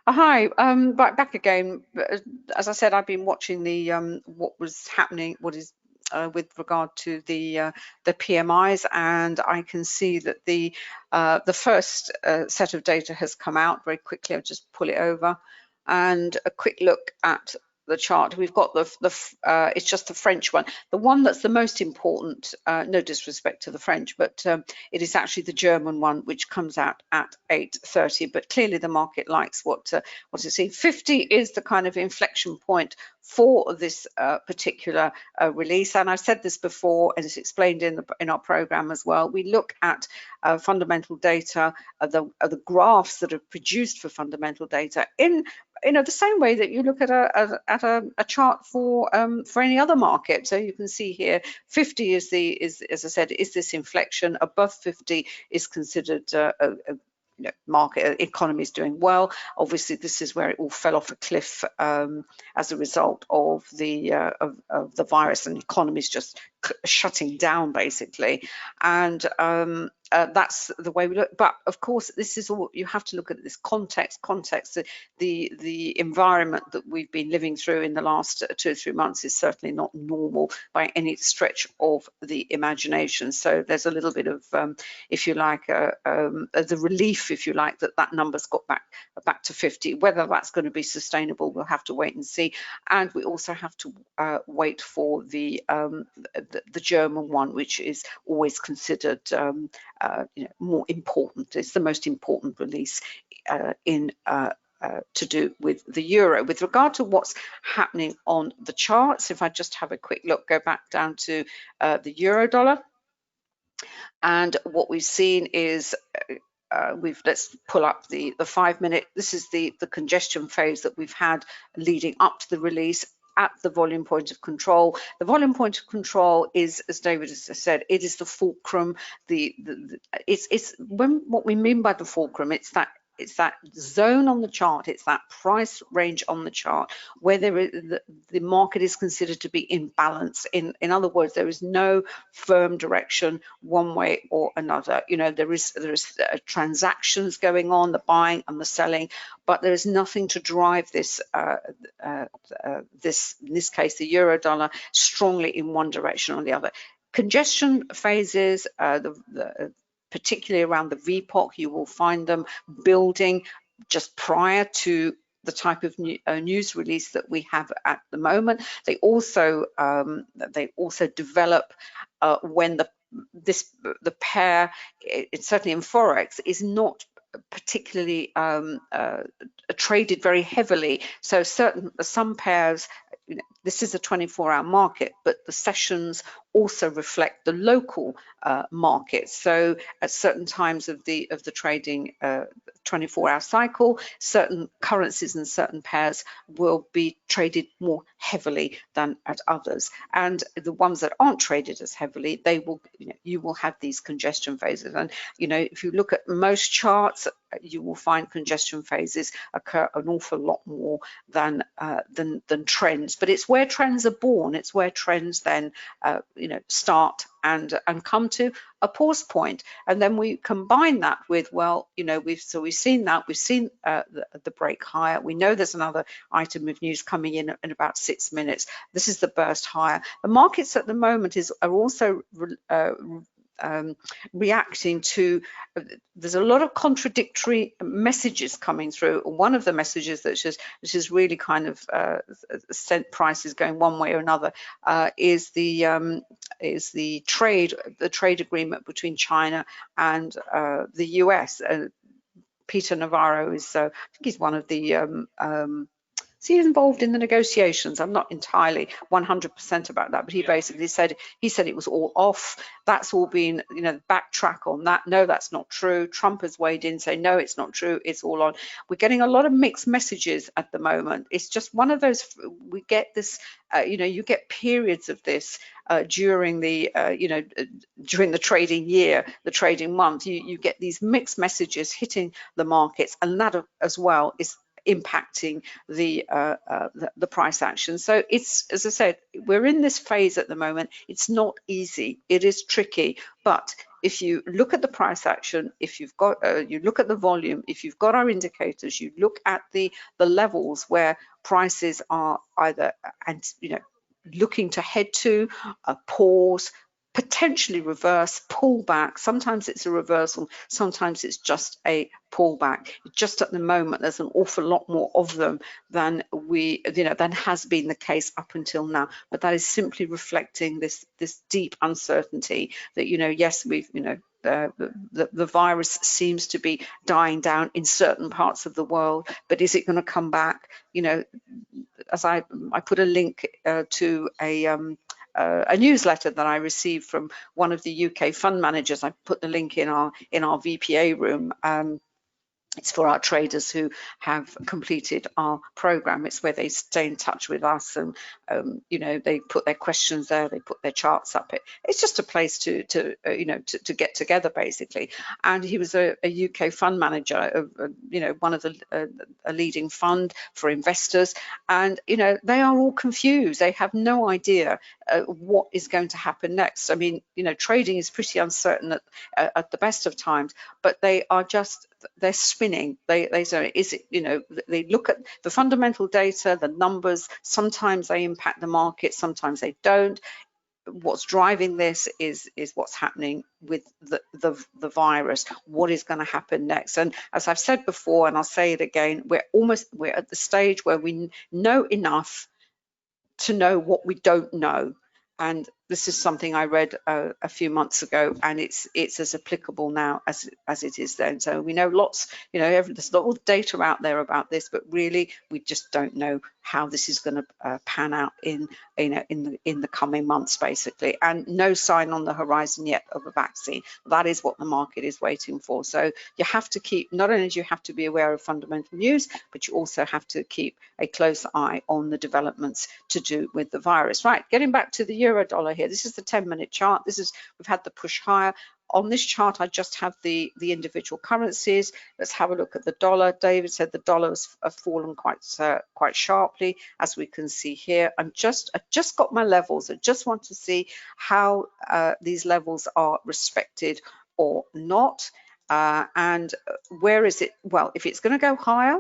Hi, back again. As I said, I've been watching the what was happening, what is with regard to the PMIs, and I can see that the first set of data has come out very quickly. I'll just pull it over, and a quick look at the chart. We've got it's just the French one, the one that's the most important. No disrespect to the French, but it is actually the German one, which comes out at 8:30. But clearly, the market likes what you see. 50 is the kind of inflection point for this particular release, and I've said this before, and it's explained in our program as well. We look at fundamental data, the graphs that are produced for fundamental data in the same way that you look at a chart for any other market. So you can see here 50 is as I said, is this inflection. Above 50 is considered market economy is doing well. Obviously, this is where it all fell off a cliff as a result of the virus, and the economy is just shutting down basically. And that's the way we look. But of course, this is all you have to look at this context, the environment that we've been living through in the last 2 or 3 months is certainly not normal by any stretch of the imagination. So there's a little bit of, if you like, the relief, if you like, that number's got back to 50. Whether that's going to be sustainable, we'll have to wait and see. And we also have to wait for the German one, which is always considered more important. It's the most important release to do with the euro. With regard to what's happening on the charts, if I just have a quick look, go back down to the euro dollar, and what we've seen is let's pull up the 5 minute. This is the congestion phase that we've had leading up to the release at the volume point of control. The volume point of control is, as David has said, it is the fulcrum. It's what we mean by the fulcrum. It's that zone on the chart, it's that price range on the chart where the market is considered to be in balance. In other words, there is no firm direction one way or another. There is transactions going on, the buying and the selling, but there is nothing to drive this in this case the euro dollar strongly in one direction or the other. Congestion phases, particularly around the VPOC, you will find them building just prior to the type of news release that we have at the moment. They also develop when the pair, it's certainly in forex, is not particularly traded very heavily. So some pairs, this is a 24-hour market, but the sessions also reflect the local market. So at certain times of the trading 24-hour cycle, certain currencies and certain pairs will be traded more heavily than at others. And the ones that aren't traded as heavily, you will have these congestion phases. And if you look at most charts, you will find congestion phases occur an awful lot more than trends. But it's where trends are born. It's where trends then start and come to a pause point. And then we combine that with, we've seen that, we've seen the break higher. We know there's another item of news coming in about 6 minutes. This is the burst higher. The markets at the moment are also reacting to, there's a lot of contradictory messages coming through. One of the messages that is really kind of sent prices going one way or another is the trade agreement between China and the US. Peter Navarro is, I think he's one of the so he's involved in the negotiations. I'm not entirely 100% about that, but he basically said it was all off. That's all been, backtrack on that. No, that's not true. Trump has weighed in, say no, it's not true. It's all on. We're getting a lot of mixed messages at the moment. It's just one of those. We get this. You get periods of this during the during the trading year, the trading month. You get these mixed messages hitting the markets, and that as well is impacting the price action. So it's, as I said, we're in this phase at the moment. It's not easy. It is tricky, but if you look at the price action, if you've got you look at the volume, if you've got our indicators, you look at the levels where prices are either and looking to head to a pause, potentially reverse, pull back. Sometimes it's a reversal, sometimes it's just a pullback. Just at the moment, there's an awful lot more of them than than has been the case up until now. But that is simply reflecting this deep uncertainty that yes, we've the virus seems to be dying down in certain parts of the world, but is it going to come back? As I put a link to a newsletter that I received from one of the UK fund managers. I put the link in our VPA room. It's for our traders who have completed our program. It's where they stay in touch with us, and they put their questions there, they put their charts up. It's just a place to get together basically. And he was a UK fund manager of one of a leading fund for investors, and they are all confused. They have no idea what is going to happen next. I mean, trading is pretty uncertain at the best of times, but they're spinning. They say, is it, they look at the fundamental data, the numbers. Sometimes they impact the market, sometimes they don't. What's driving this is what's happening with the virus. What is going to happen next? And as I've said before, and I'll say it again, we're at the stage where we know enough to know what we don't know. And this is something I read a few months ago, and it's as applicable now as it is then. So we know lots, there's a lot of data out there about this, but really we just don't know how this is going to pan out in the coming months, basically. And no sign on the horizon yet of a vaccine. That is what the market is waiting for. So you have to keep, not only do you have to be aware of fundamental news, but you also have to keep a close eye on the developments to do with the virus. Right, getting back to the euro dollar here. This is the 10-minute chart. We've had the push higher. On this chart, I just have the individual currencies. Let's have a look at the dollar. David said the dollar has fallen quite sharply, as we can see here. I just got my levels. I just want to see how these levels are respected or not. And where is it? Well, if it's going to go higher,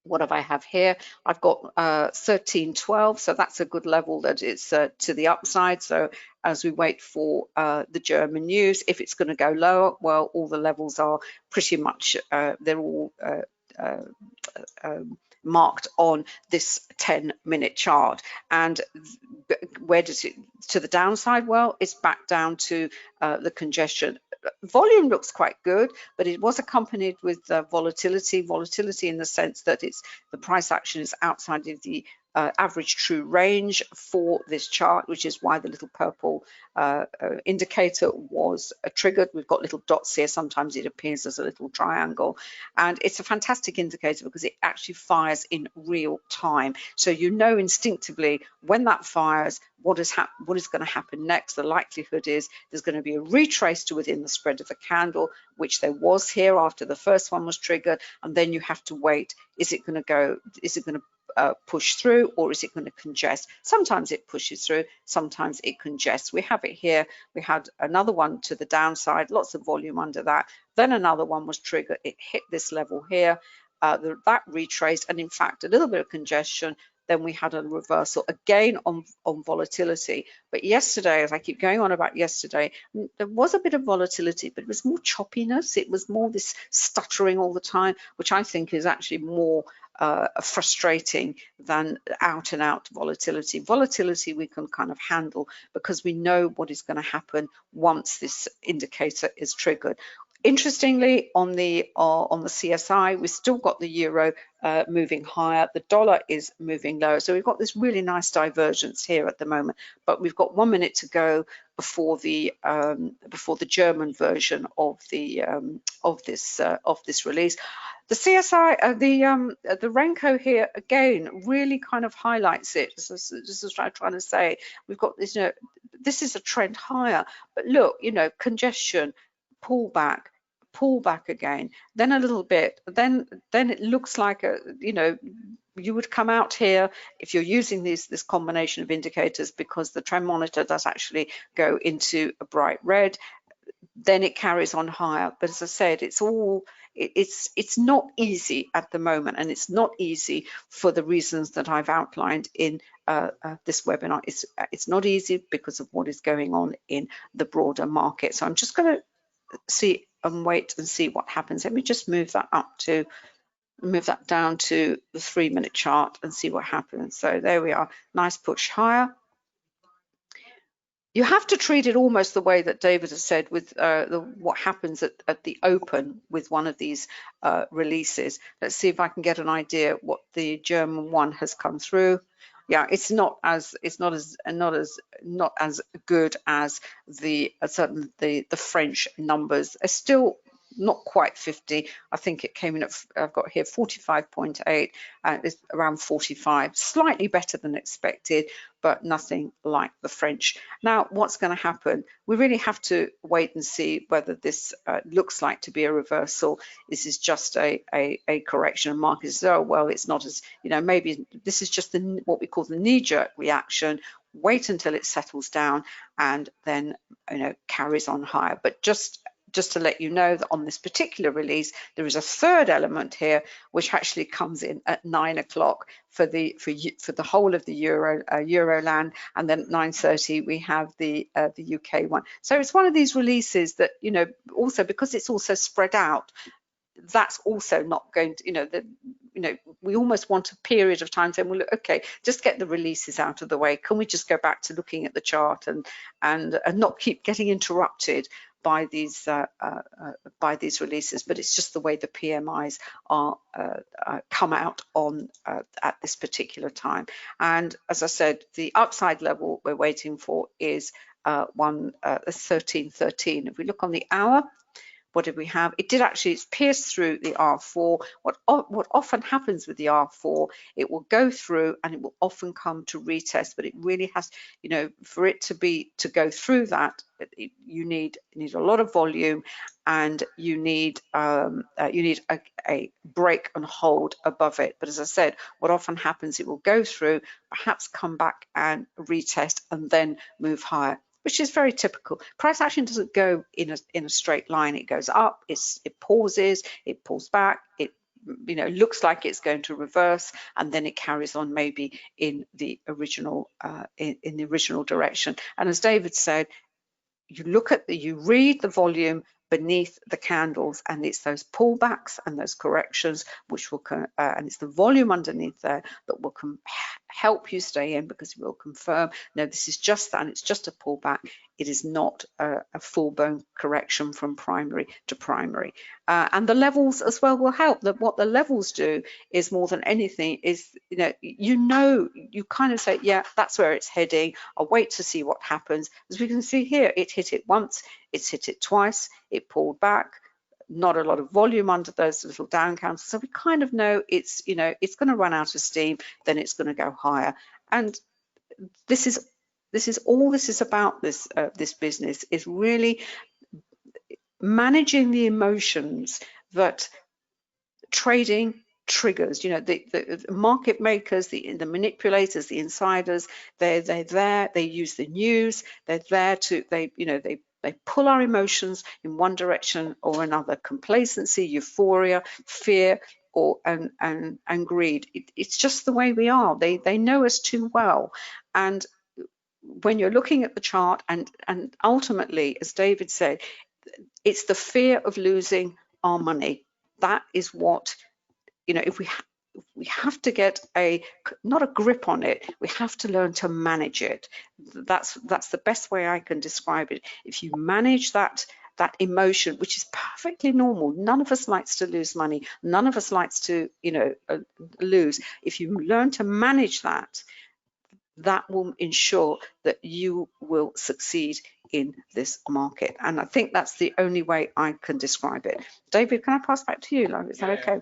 what have I have here? I've got 1312, so that's a good level that it's to the upside. So as we wait for the German news, if it's going to go lower, well, all the levels are pretty much, they're all marked on this 10-minute chart. And where does it to the downside? Well, it's back down to the congestion. Volume looks quite good, but it was accompanied with volatility in the sense that the price action is outside of the average true range for this chart, which is why the little purple indicator was triggered. We've got little dots here. Sometimes it appears as a little triangle, and it's a fantastic indicator because it actually fires in real time. So instinctively when that fires, what is going to happen next. The likelihood is there's going to be a retrace to within the spread of the candle, which there was here after the first one was triggered, and then you have to wait. Is it going to push through, or is it going to congest? Sometimes it pushes through, sometimes it congests. We have it here. We had another one to the downside, lots of volume under that. Then another one was triggered. It hit this level here. That retraced, and in fact a little bit of congestion. Then we had a reversal again on volatility. But yesterday, as I keep going on about yesterday, there was a bit of volatility, but it was more choppiness. It was more this stuttering all the time, which I think is actually more frustrating than out and out volatility. Volatility we can kind of handle because we know what is going to happen once this indicator is triggered. Interestingly, on the CSI, we've still got the euro moving higher. The dollar is moving lower. So we've got this really nice divergence here at the moment. But we've got 1 minute to go before the German version of this release. The CSI, the Renko here again really kind of highlights it. This is what I'm trying to say. We've got this, this is a trend higher. But look, congestion, pullback, pullback again, then a little bit, then it looks like a, you know, you would come out here if you're using this combination of indicators, because the trend monitor does actually go into a bright red, then it carries on higher. But as I said, it's not easy at the moment, and it's not easy for the reasons that I've outlined in this webinar. It's not easy because of what is going on in the broader market. So I'm just going to see and wait and see what happens. Let me just move that down to the 3-minute chart and see what happens. So there we are, nice push higher. You have to treat it almost the way that David has said with what happens at the open with one of these releases. Let's see if I can get an idea what the German one has come through. Yeah, it's not as good as the the French numbers. Are still not quite 50. I think it came in at, I've got here 45.8, it's around 45, slightly better than expected, but nothing like the French. Now, what's going to happen? We really have to wait and see whether this looks like to be a reversal. This is just a correction. And markets say, oh, well, it's not as, you know, maybe this is just what we call the knee-jerk reaction. Wait until it settles down and then, you know, carries on higher. But just to let you know that on this particular release, there is a third element here, which actually comes in at 9 o'clock for the whole of the Euroland, and then at 9:30 we have the UK one. So it's one of these releases that, you know, also because it's also spread out, that's also not going to, you know, we almost want a period of time saying, well, look, okay, just get the releases out of the way. Can we just go back to looking at the chart and not keep getting interrupted by these releases? But it's just the way the PMIs are come out on at this particular time. And as I said, the upside level we're waiting for is 1313. If we look on the hour, what did we have? It did actually, it's pierced through the R4. What often happens with the R4, it will go through and it will often come to retest, but it really has, you know, for it to go through that, you need a lot of volume, and you need a break and hold above it. But as I said, what often happens, it will go through, perhaps come back and retest, and then move higher, which is very typical. Price action doesn't go in a straight line. It goes up, it pauses, it pulls back, it, you know, looks like it's going to reverse, and then it carries on maybe in the original in the original direction. And as David said, you read the volume beneath the candles, and it's those pullbacks and those corrections which will and it's the volume underneath there that will help you stay in, because it will confirm, no, this is just that, and it's just a pullback. It is not a full-blown correction from primary to primary. And the levels as well will help. What the levels do is, more than anything, is, you kind of say, yeah, that's where it's heading. I'll wait to see what happens. As we can see here, it hit it once, it's hit it twice, it pulled back. Not a lot of volume under those little down counters, so we kind of know it's, it's going to run out of steam, then it's going to go higher. And this is all this is about. This business is really managing the emotions that trading triggers. The market makers, the manipulators, the insiders, they're there. They use the news. They're there to they pull our emotions in one direction or another: complacency, euphoria, fear, and greed. It's just the way we are. They know us too well. And when you're looking at the chart, and ultimately, as David said, it's the fear of losing our money. That is what, if we have to get not a grip on it, we have to learn to manage it. That's the best way I can describe it. If you manage that emotion, which is perfectly normal, none of us likes to lose money, none of us likes to lose. If you learn to manage that, that will ensure that you will succeed in this market. And I think that's the only way I can describe it. David, can I pass back to you? Is that okay?